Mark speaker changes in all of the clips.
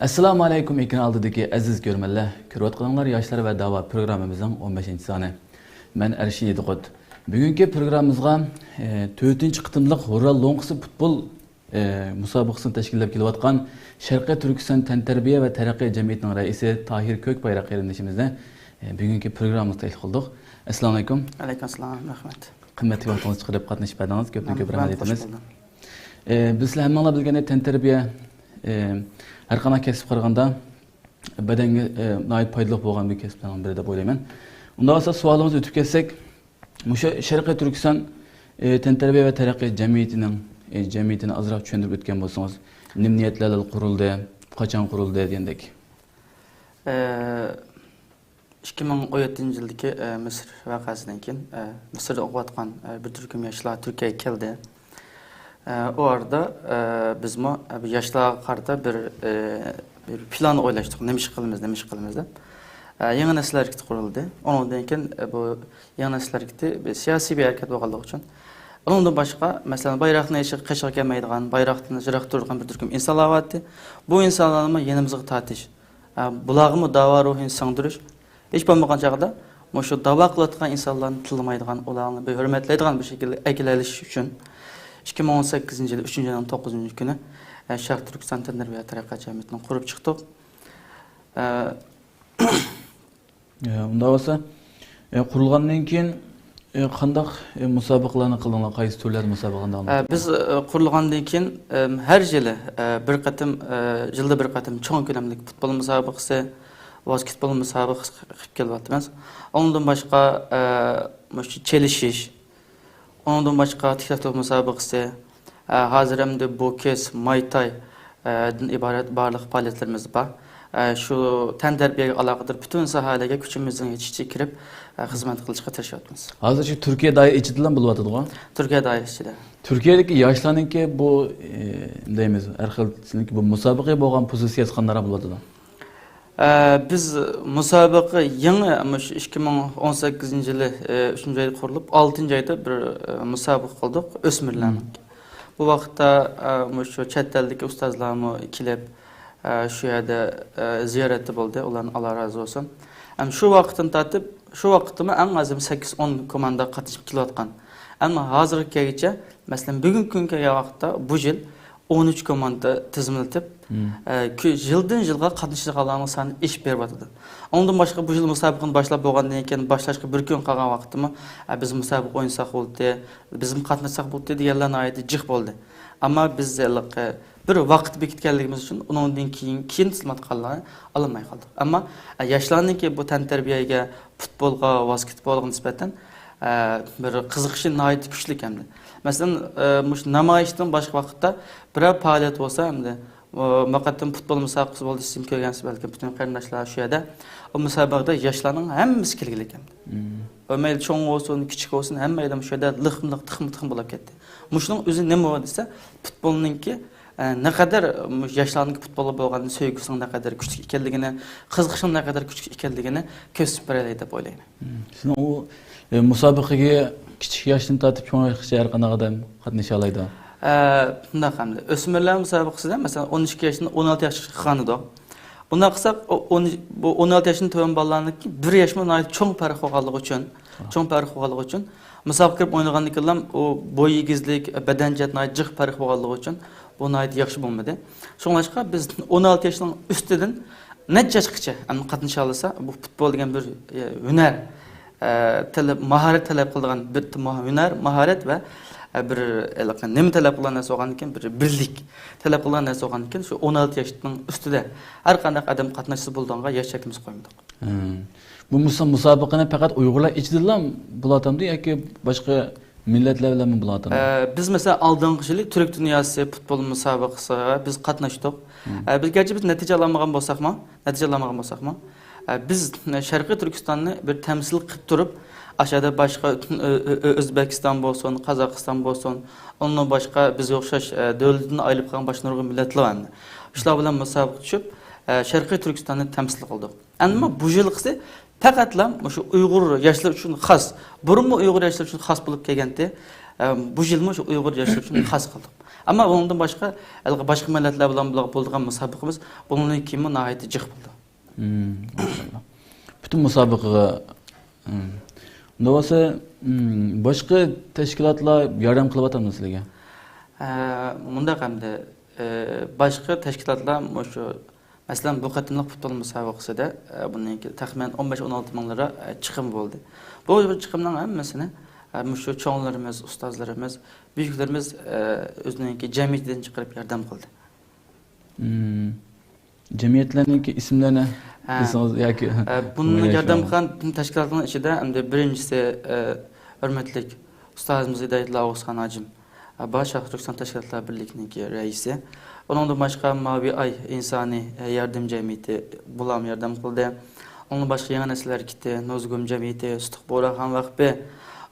Speaker 1: Assalamu alaykum ekran aldidagi aziz ko'rmanlar. Ko'rayotganlar yoshlar va da'vo programmamizning 15-soni. Men Arshi Yediqut. Bugungi programmamizga 4-qitimliq Hural Lonqisi futbol musobaqasini tashkillab kelayotgan Sharqiy Turkiston Tantarbiya va taraqqiy jamiyatining raisi Tahir Ko'kbayroq qarindoshimizni bugungi programmamizda taklif qildik. Assalomu alaykum.
Speaker 2: Alaykum assalom, rahmat.
Speaker 1: Qimmatli vaqtingizni chiqarib qatnashib berdingiz. Ko'p rahmat aytamiz. Biz sizlar hammalar bilgandek tantarbiya her qanday kesib qaraganda badanga nihoyat foydali bo'lgan bir kasblardan biri deb o'ylayman. Unda bo'lsa savolimizni o'tib ketsak, o'sha Sharqiy Turkiston tantarbiya va taraqqiy jamiyatini azroq tushuntirib o'tgan bo'lsangiz, nima niyatlarla qurildi, qachon qurildi degandek.
Speaker 2: 2017-yildagi Misr voqeasidan keyin Misrda o'qiyotgan bir turkum yoshlar Turkiyaga keldi. O arada bizmo yoshlarga qarata bir plan o'ylashdik. Nima ish qilamiz deb. Yangi nasl harakati qurildi. Ondan keyin bu yangi nasl harakati siyosiy bir harakat bo'lganligi uchun undan boshqa, masalan, bayroqni qashqa kelmaydigan, bayroqdan jiroq turgan bir turkum insonlar vardı. Bu insonlarni yanimizga tortish, bularga da'vo ruhini singdirish, hech bo'lmagan chog'da shu da'vo qilayotgan insonlarni tilmaydigan, ularni bir hurmatlaydigan bir shaklda akilalish uchun 2018-yil 3-oyning 9-kuni Sharq Turkiston Tantarbiya va taraqqiyot jamiyatini qurib chiqdik.
Speaker 1: Unda bo'lsa, qurilgandan keyin qanday musobaqalarni qildinglar, qaysi turlar musobaqalarni?
Speaker 2: Biz qurilgandan keyin har yili bir qatim yilda bir qatim cho'ng ko'lamli futbol musobaqasi, basketbol musobaqasi qilib kelyapmiz. Ondan boshqa chelishish, ondan başka tiktok musobaqasi, hozir hamda boks, muay thai'dan iborat barliq faoliyatlarimiz bor. Shu tantarbiyaga aloqador butun sohalarga kuchimizning yetishicha kirib xizmat qilishga tirishyapmiz.
Speaker 1: Hozir shu Turkiya doir ichidan bo'lyapti-ku.
Speaker 2: Turkiya doir ichida.
Speaker 1: Turkiyadagi yoshlarningki bu deymiz, har xil bu musobaqa bo'lgan pozitsiyasi qanday bo'lyapti?
Speaker 2: Biz musobaqa yangi 2018-yili 3-oyda qurilib, 6-oyda bir musobaqa qildik o'smirlarning. Bu vaqtda shu chet eldagi ustozlarmi kelib shu yerda ziyoratda bo'ldi. Ularning Alloh rozi bo'lsin. Shu vaqtdan tortib, shu vaqtda eng azim 8-10 komanda qatnashib kelayotgan. Ammo hozirgacha, masalan, bugungi kunga vaqtda bu yil 13 komanda tizimlatib, yildan yilga qatnashchilarning soni ish beryapti. Ondan boshqa bu yil musobaqani boshlab bo'lgandan keyin boshlashga bir kun qolgan vaqtimi biz musobaqa o'ynasak bo'ldi, bizim qatnashsak bo'ldi deganlarning ayti jiq bo'ldi. Ammo biz bir vaqt bekitganligimiz uchun undan keyin xizmat qilganlarni olmay qoldik. Ammo yoshlarningki bu tantarbiyaga, futbolga, basketbolga nisbatan bir qiziqishi nihoyat kuchli hamda. Masalan, mush namoyishdan boshqa vaqtda biror faoliyat bo'lsa hamda maqatim futbol musobaqasi bo'ldi, siz ko'rgansiz balki butun qarindoshlar shu yerda. O musobaqada yoshlarning hammasi kelgan ekan. Mayli cho'ng bo'lsin, kichik bo'lsin, hammaylar shu yerda tixm bo'lib ketdi. Mushning o'zi nima bo'ldi desa, futbolningki ne kadar yoshlarning futbolga bo'lgan sevgisining ne kadar kuchli ekanligini, qiziqishining ne kadar kuchli ekanligini ko'rsatib beradi deb o'ylayman.
Speaker 1: Sizni u musobaqaga kichik yoshdan tortib cho'ng yoshgacha har qanday odam qatnasha oladi.
Speaker 2: Bunday hamda o'smirlar musobaqasida masalan 12 yoshdan 16 yoshga qilganida. Bunday qilsak, bu 16 yoshdan to'g'an bolalarniki 1 yoshdan cho'ng farq bo'lganligi uchun musobaqa kirib o'ynagandan keyin u bo'y egizlik, badan jatnoy jiq farq bo'lganligi uchun bu nihoyat yaxshi bo'lmadi. Shuningdek biz 16 yoshdan ustidan necha yoshgacha qatnasha olsa, bu futbol degan bir hunar, mahorat talab qiladigan bir hunar, mahorat va bir nima talab qilingan narsa bo'lgandan keyin bir birlik talab qilingan narsa bo'lgandan keyin shu 16 yoshdan ustida har qanday odam qatnashsa bo'lganga yosh cheklimiz qo'ymadik.
Speaker 1: Bu musobaqani faqat Uyg'urlar ichidan bo'ladimi yoki boshqa millatlar bilan bo'ladimi?
Speaker 2: Biz mesela aldığımız yıl Türk dünyası futbol musobaqasiga biz qatnashdik. Biz gerçi biz natija olmagan bo'lsak-ma, biz Sharqiy Turkistonni bir temsil qilib turib, aşağıda başka Özbekistan bo'lsin, Qozog'iston bo'lsin, ondan başka bizga o'xshash davlatdan ayrilib qolgan boshqa nurg'un millatlar var. Shular bilan musobaqa tushib, Sharqiy Turkistonni temsil qildik. Ammo bu yilqisi faqatlam shu Uyg'ur yoshlar uchun xos, burunmi Uyg'ur yoshlar uchun xos bo'lib kelganda, bu yilmi shu Uyg'ur yoshlar uchun xas qildik. Ammo bundan boshqa boshqa millatlar bilan bo'lgan musobaqamiz bundan keyin nihoyatda jiq bo'ldi.
Speaker 1: Maşallah. Bütün musobaqaga Ndovasa boshqa tashkilotlar yordam qilyaptimi sizlarga?
Speaker 2: Bunda hamda boshqa tashkilotlar shu masalan bu qatimliq futbol musobaqasida bundan taxminan 15-16 ming lira chiqim bo'ldi. Bu chiqimning hammasini shu cho'nglarimiz, ustozlarimiz, buyuklarimiz o'zining jamiyatidan chiqarib yordam qildi.
Speaker 1: Jamiyatlarning ismlarini bilsangiz yoki
Speaker 2: bunga yordam qilgan tashkilotlarning ichida hamda birinchisi hurmatli ustozimiz Hidoyatli Og'uzxon Hojim, Sharq Turkiston Tashkilotlar Birligining raisi. Ondan başqa Mavi Ay insoniy yardım jamiyati bulam yordam qildi. Ondan başqa yangi nesillar kiti, Nozgum jamiyati, Istiqboraxon vaqfi.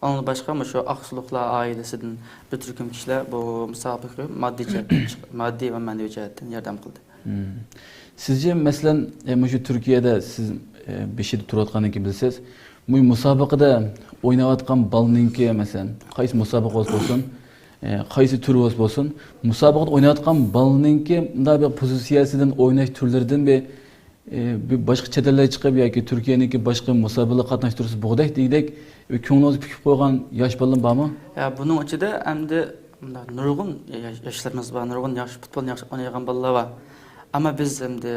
Speaker 2: Ondan başqa shu Aqsuluqlar oilasidan bir turkum kishilar bu musobaqa moddiy va ma'naviy jihatdan yordam qildi.
Speaker 1: Sizce masalan shu Turkiyada siz beshida turayotgandan keyin bilsangiz, bu musobaqada o'ynayotgan balninki masalan qaysi musobaqa bo'lsin, qaysi tur bo'lsin, musobaqada o'ynayotgan balninki bunday bir pozitsiyasidan o'ynash turlaridan bir boshqa chetlarga chiqib yoki Turkiyaniki boshqa musobaqalarga qatnashtirsiz bo'g'dak degdek ko'nglingiz pukib qo'ygan yosh bolalar bormi?
Speaker 2: Buning ichida hamda nurg'un yoshlarimiz bor, nurg'un yaxshi futbol yaxshi o'ynagan bolalar bor. Ama biz endi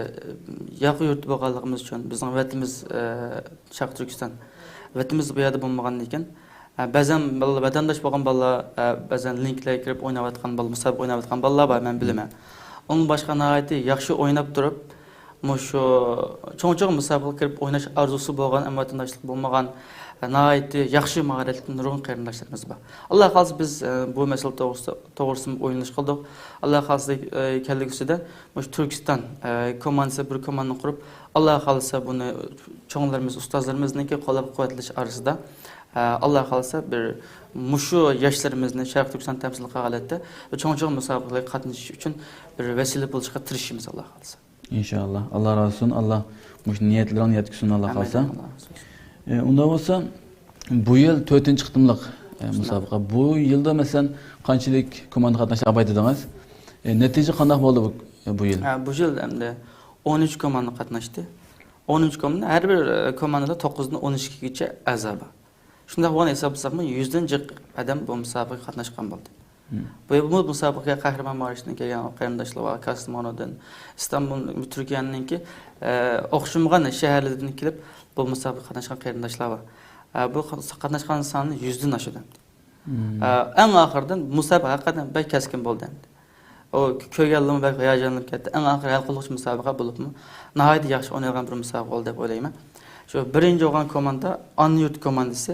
Speaker 2: yaqin yurt bo'lganligimiz uchun bizning vatanimiz Sharq Turkiston vatanimiz bu yerda bo'lmagandan keyin ba'zan vatandosh bo'lgan bolalar ba'zan linklarga kirib o'ynayotgan bolalar, musobaqa o'ynayotgan bolalar bor, men bilaman. Onun boshqa nihoyatda yaxshi o'ynab turib, shu cho'ng-cho'ng musobaqaga kirib o'ynash orzusi bo'lgan, ammo vatandoshlik bo'lmagan nihoyatda yaxshi mahoratli nurg'un qarindoshlarimiz bor. Alloh xolisa biz bu masala to'g'risida o'yinish qildik. Alloh xolisa kelgusida shu Turkiston komandasi bir komandani qurib, Alloh xolisa buni cho'nglarimiz, ustozlarimizniki qo'llab-quvvatlash orasida Alloh xolisa bir mushu yoshlarimizni Sharq Turkiston tamsil qilganlikda cho'ng-cho'ng musobaqalarga qatnashish uchun bir vasila bo'lishga tirishimiz Alloh xolisa. İnşallah. Allah razı olsun. Allah bu niyetlerini yetkizsin Allah xolisa. Unda bo'lsa, bu yil 4-qitimliq musobaqa. Bu yilda masalan qanchalik komanda qatnashdi abaydidingiz? Natija qanday bo'ldi bu yil? Bu yil endi 13 komanda qatnashdi. 13 komanda, har bir komandada 9 dan 12 gacha a'zo bor. Shunday bo'lgan hisoblasakmi 100 dan jiq odam bu musobaqaga qatnashgan bo'ldi. Bu musobaqaga qahramon bo'lishdan kelgan qarindoshlar va Kastamonudan, Istanbul, Turkiyaninki o'xshamagan shaharlardan kelib bu musobaqaga qatnashgan qarindoshlar bor. Bu qatnashgan soni 100 dan oshadi. Eng oxirdan musobaqa haqiqatan bek kaskin bo'ldi. O ko'rganligim bek hayajonlanib ketdi. Eng oxir hal qiluvchi musobaqa bo'libmi? Nihoyat yaxshi o'ynagan bir musobaqa bo'ldi deb o'ylayman. Shu birinchi bo'lgan komanda Anyurt komandasi.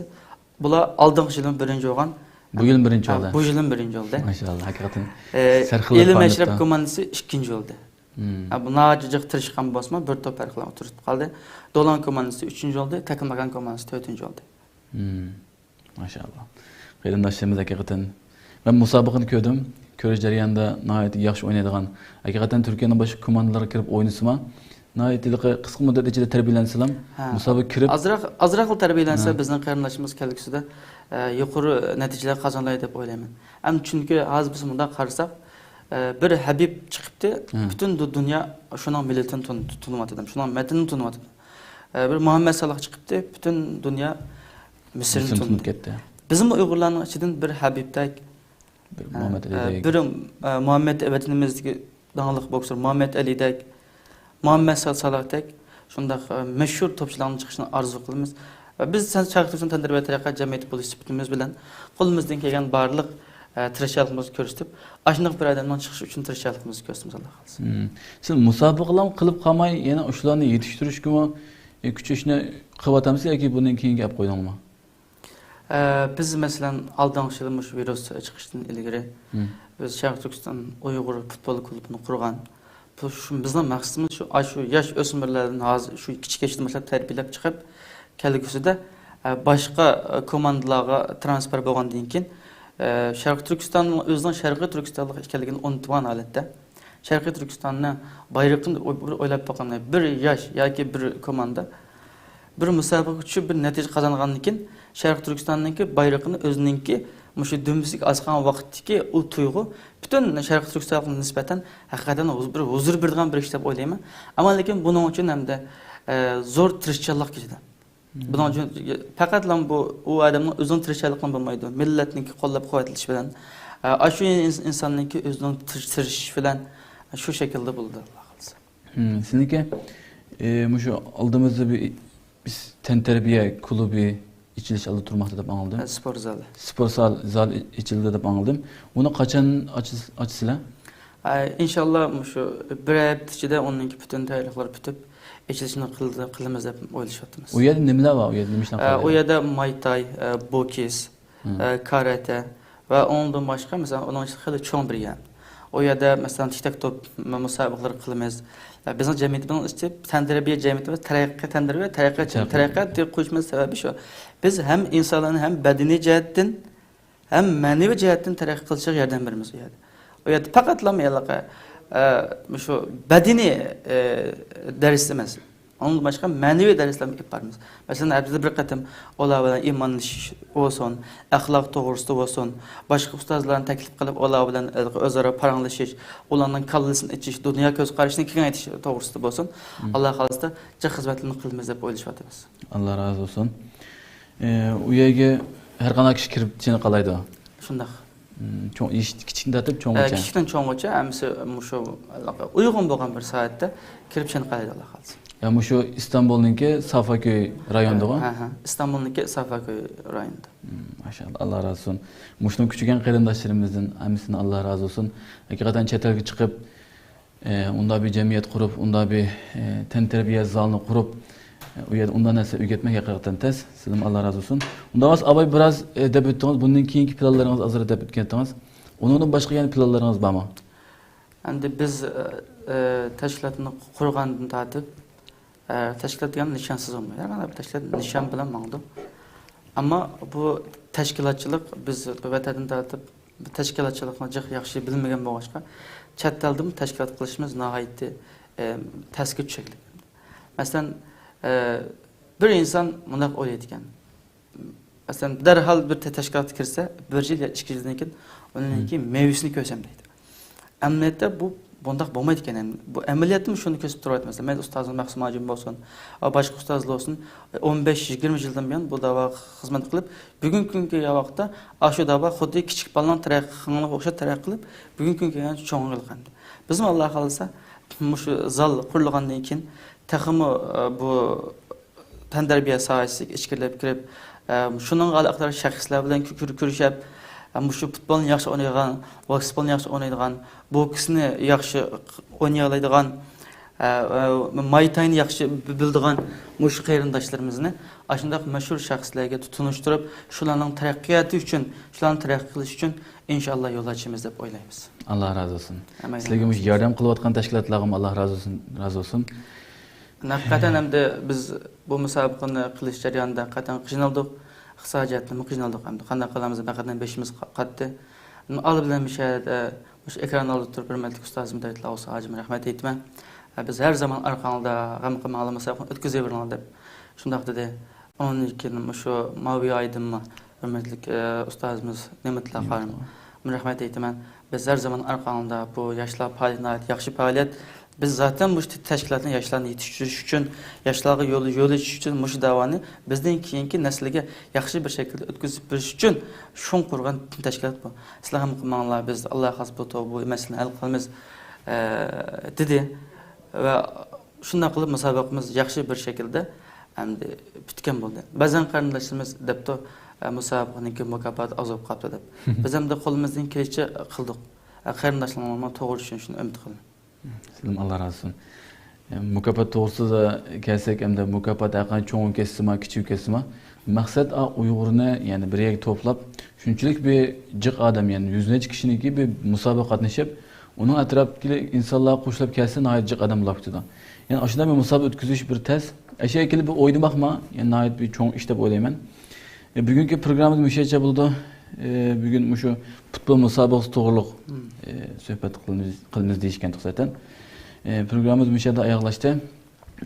Speaker 2: Bular oldingi yilning birinchi bo'lgan.
Speaker 1: Bu yil birinchi oldu.
Speaker 2: Bu yilning birinchi oldu.
Speaker 1: Maşallah, hakikaten.
Speaker 2: Elim Eşref komandası ikinci oldu. Bu nacic tırışkan basma bir top farkla oturup kaldı. Dolan komandası üçüncü oldu. Takımlagan komandası dördüncü oldu.
Speaker 1: Maşallah. Qarindoshlarimiz hakikaten. Ben musabaqani ko'rdim. Ko'rish jarayonida nihoyat yaxshi o'ynaydigan. Hakikaten Turkiyaning boshqa komandalariga kirib o'ynasima, nihoyat qisqa muddat ichida tarbiyalansalam, musobaqa kirib
Speaker 2: azroq tarbiyalansa bizning qarindoshimiz kelgusida yuqori natijalar qozonadi deb o'ylayman. Ham chunki hozir biz bunday qarasak, bir Habib chiqibdi, butun dunyo shuning millatini tunyapti, shuning matnini tunyapti. Bir Muhammad Salah chiqibdi, butun dunyo Misrni tunib ketdi. Bizim Uyg'urlarning ichidan bir Habibdek, bir Muhammad vatanimizdagi danglik boksor Muhammad Alidek, Muhammad Salahdek shunday mashhur topchilarning chiqishini orzu qilamiz. Biz Sharq Turkiston Tandirbiya taraqqiyot jamiyati bo'lish sifatimiz bilan qo'limizdan kelgan barliq tirishchiligimizni ko'rsatib, ashunday bir odamdan chiqish uchun tirishchiligimizni ko'rsatamiz Alloh xolisa.
Speaker 1: Siz musobaqalar qilib qolmay, yana shularni yetishtirishga kuchishni qilyapmiz yoki bundan keyinga olib qo'ydingmi?
Speaker 2: Biz masalan oldingi yil shu virus chiqishidan ilgari biz Sharq Turkiston Uyg'ur futbol klubini qurgan. Bizning maqsadimiz shu yosh o'smirlardan hozir shu kichik yoshdan boshlab tarbiyalab chiqib, kelgusida boshqa komandalarga transfer bo'lgandan keyin Sharq Turkiston o'zining Sharqiy Turkistonlik ekanligini unutgan holatda Sharqiy Turkistonni bayrog'ini o'ylab boqqanda bir yosh yoki bir komanda bir musobaqa uchun bir natija qozongandan keyin Sharq Turkistonniki bayrog'ini o'zininki mushu dumsik asgan vaqtdagi u tuyg'u butun Sharq Turkistonga nisbatan haqiqatan bir huzur beradigan bir ish deb o'ylayman. Ammo lekin buning uchun hamda zo'r tirishchilik ketadi. Buning uchun faqat bu u odamning o'zining tirishchiligidan bo'lmaydi. Millatniki qo'llab-quvvatlash bilan, shu insonniki o'zining tirishish bilan shu shaklda bo'ldi, Alloh xolsa.
Speaker 1: Sizniki mushu oldimizda biz tantarbiya klubi içiliş alı turmakta deb anladım.
Speaker 2: Spor zali.
Speaker 1: Spor zal içildi deb anladım. Onu kaçan açısıyla?
Speaker 2: İnşallah şu bir ay içinde onunki bütün tayyorluklar bitip içilişini kılımız deb o'ylashyapmiz.
Speaker 1: O yerda nimalar var? O yerda nima ishlar?
Speaker 2: O yerda Muay Thai, boks, karate ve ondan başka mesela onun için xeyli cho'ng bir yer. O yerda mesela tek-top musobaqalar qilamiz. Bizning jamiyatimiz istib tantarbiya jamiyati va taraqqiyot deb qo'yishimiz sababi shu. Biz hem insonlarni hem badaniy jihatdan hem ma'naviy jihatdan taraqqiy qilishga yordam beramiz u yerda. O yerda faqatlam shu badaniy dars emas. Onun başka manevi dersler yaparız. Mesela abdüde bir qatam ola bilan imanlashish olsun, axloq to'g'risida olsun, başka ustazlarni taklif qilib ola bilan o'zaro paranglashish, ularning kallasini ichish, dunyo ko'z qarashini kengaytirish to'g'risida bo'lsin. Alloh xolista jiq xizmatlarni qilamiz deb o'ylashyapmiz.
Speaker 1: Allah razı olsun. U yerga har qanday kishi kirib chini qalaydi.
Speaker 2: Shundoq.
Speaker 1: Cho'ng ish kichikdan tortib cho'nggacha.
Speaker 2: Kichikdan cho'nggacha hamsi shu uyg'un bo'lgan bir soatda kirib chini qalaydi, Alloh xolisa.
Speaker 1: Yani şu İstanbul'unki Safaköy rayonunda mı?
Speaker 2: İstanbul'unki Safaköy rayonunda.
Speaker 1: Maşallah, Allah razı olsun. Muş'un küçükken qarindoshlarımızdan hamisini Allah razı olsun. Hakikaten chet elga chiqib, unda bir cemiyet kurup, unda bir tantarbiya zalini kurup, u yerda undan narsa o'rgatmak haqiqatan tez. Sizdan Allah razı olsun. Unda siz abay biraz deb o'tdingiz, bundan keyingi planlaringiz azra deb o'tgandingiz. Undan boshqa yana planlaringiz bormi?
Speaker 2: Endi biz tashkilotni qurgandan tortib tashkilot degan nishonsiz olmaydi. Mana bu tashkilot nishon bilan mangdi. Ammo bu tashkilotchilik biz vatandan tortib tashkilotchilikni jiq yaxshi bilmagan bo'lg'achqa chet elda tashkilot qilishimiz nihoyatda tasga tushakli. Masalan, bir inson bunday o'ylaydi ekan. Masalan, darhol bir tashkilotga kirsa, 1 yil 2 yildan keyin uningki mevzusini ko'rsam deydi. Amniyatda bu bunday bo'lmaydi ekan. Bu amaliyotni shuni ko'rsatib turadi. Masalan, men ustozim Maqsum Hojim bo'lsin, boshqa ustozlar olsin, 15-20 yildan buyon bu da'vo xizmat qilib, bugungi kunga vaqtda shu da'vo xuddi kichik bolaning taraqqiyga o'xshab taraqqi qilib, bugungi kunga cho'ng qilgan. Bizim Alloh xolisa shu zal qurilgandan keyin taxmi bu tantarbiya sohasiga ichkilab kirib, shuning aloqador shaxslar bilan ko'rishib, shu futbolni yaxshi o'ynaydigan, basketbolni yaxshi o'ynaydigan, boksni yaxshi o'ynay oladigan, Muay Thai'ni yaxshi biladigan shu qarindoshlarimizni shunday mashhur shaxslarga tutunishtirib, shularning taraqqiyoti uchun, shularni taraqqiy qilish uchun inshaalloh yo'l ochamiz deb o'ylaymiz.
Speaker 1: Allah razı olsun. Sizlarga yordam qilayotgan tashkilotlarga Allah razı olsun.
Speaker 2: Haqiqatan hamda biz bu musobaqani qilish jarayonida qatan qiynaldik. Iqtisodiyotni qiynaldik hamda qanday qilamiz haqiqatan beshimiz qatdi. Olib bilan mishada shu ekran oldida turib hurmatli ustozim Davlat Lavsa hojim rahmat aytman. Biz her zaman arqangda g'am qilmali musobaqani o'tkazaveramiz deb shundoq dedi. Onun için şu mavi aydınma hürmetli ustazımız Nemetullah Xarim rahmat aytaman. Biz her zaman arqangda bu yoshlar faoliyat, yaxshi faoliyat. Biz zaten bu tashkilotni yoshlarni yetishtirish uchun, yoshlarga yo'l ochish uchun shu davoni bizdan keyingi naslga yaxshi bir shaklda o'tkazib berish uchun shun qurgan tashkilot bu. Sizlar ham qilmanglar, biz Alloh xos bu masalani hal qilamiz dedi va shunday qilib musobaqamiz yaxshi bir shaklda endi bitgan bo'ldi. Ba'zan qarindoshlarimiz debdi musobaqaning mukofoti azob qoldi deb. Biz ham qo'limizdan kelishi qildik. Qarindoshlarimiz to'g'ri tushunishini umid qilaman.
Speaker 1: Sizdan Allah razı olsun. Mukofot to'g'risida kelsak, hamda mukofot aqan cho'ng kesima, kichik kesima. Maqsad Uyg'urni, ya'ni bir yerga to'plab, shunchalik bir jiq odam, ya'ni yuzlarcha kishiniki bir musobaqa qatnashib, uning atrofiga insonlar qo'shilib kelsa, nihoyat jiq odam bo'lib ketadi. Ya'ni shunday bir musobaqa o'tkazish bir tez. Aşağı kelib bir o'yni baxma, ya'ni nihoyat bir cho'ng ish deb o'ylayman. Bugungi programmamiz mushacha bo'ldi. Bugün şu futbol musobaqasi to'g'riliq suhbat qilamiz deyishgan zaten. Programımız müşahede ayaqlashdi.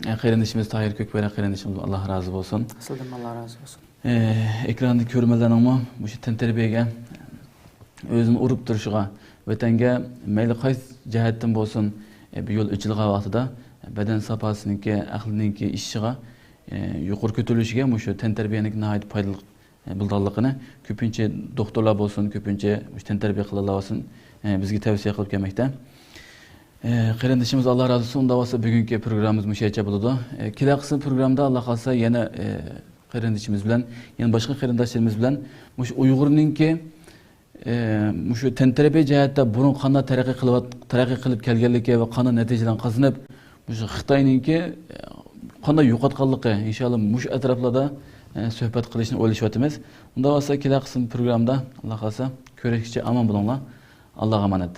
Speaker 1: Qarindoshimiz Tahir Kökbayrak qarindoshimiz Allah razı olsun.
Speaker 2: Sizdan Allah razı olsun.
Speaker 1: Ekranda ko'rmalarning o'sha tantarbiyaga o'zini urib turishiga, vatanga mayli qaysi jihatdan bo'lsin, bu yo'l ochilgan vaqtida badan saposiniki, aqliniki ishiga yuqori ko'tarilishiga shu tantarbiyaning nihoyat foydali bo'lganligini ko'pincha doktorlar bo'lsin, ko'pincha tantarbiya qilganlar bo'lsin bizga tavsiya qilib kelmoqda. Qarindoshimiz Allah razı olsun. Unda bo'lsa bugungi programmamiz mushacha bo'ladi. Kelasi qism programda Alloh xolsa yana qarindoshimiz bilan, yana boshqa qarindoshlarimiz bilan mush Uyg'urninki shu tantarbiya jihatda burun qanday taraqqiy qilib kelganligi va qanday natijalarni qozonib, shu Xitoyninki qanday yo'qotganligi inshaalloh mush atroflarda suhbat qilishni o'ylashyapmiz. Unda bo'lsa kelasi qism programda Alloh xolsa ko'rishgacha omon bo'linglar. Allohga emanet.